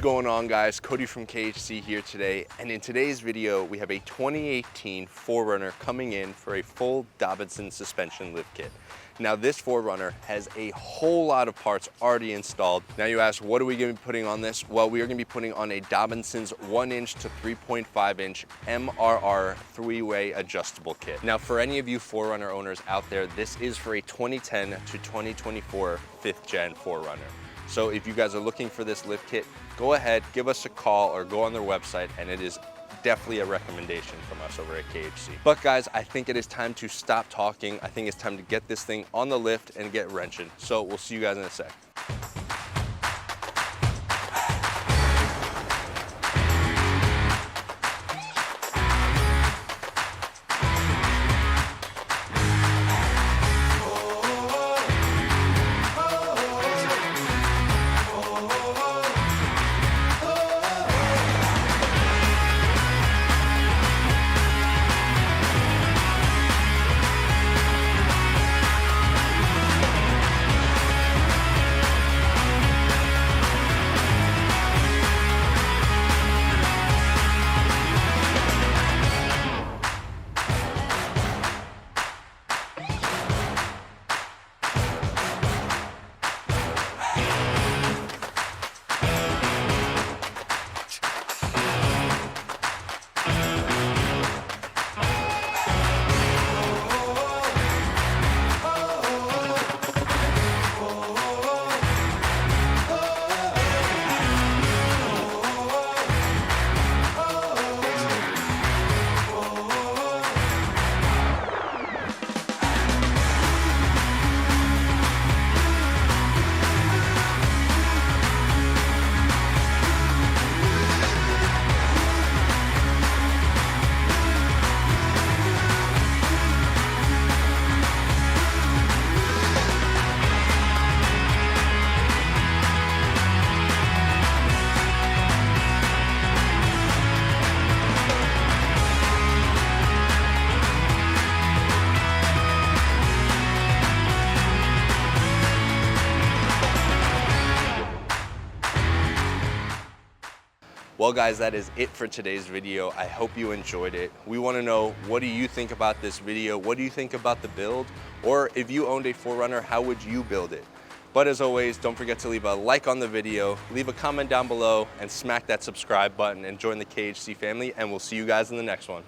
going on, guys? Cody from KHC here today, and in today's video we have a 2018 4Runner coming in for a full Dobinsons suspension lift kit. Now this 4Runner has a whole lot of parts already installed. Now you ask, what are we going to be putting on this? Well, we are going to be putting on a Dobinsons 1-inch to 3.5-inch MRR 3-way adjustable kit. Now for any of you 4Runner owners out there, this is for a 2010 to 2024 5th gen 4Runner. So if you guys are looking for this lift kit, go ahead, give us a call or go on their website, and it is definitely a recommendation from us over at KHC. But guys, I think it is time to stop talking. I think it's time to get this thing on the lift and get wrenching. So we'll see you guys in a sec. Well guys, that is it for today's video. I hope you enjoyed it. We want to know, what do you think about this video? What do you think about the build? Or if you owned a 4Runner, how would you build it? But as always, don't forget to leave a like on the video, leave a comment down below, and smack that subscribe button and join the KHC family, and we'll see you guys in the next one.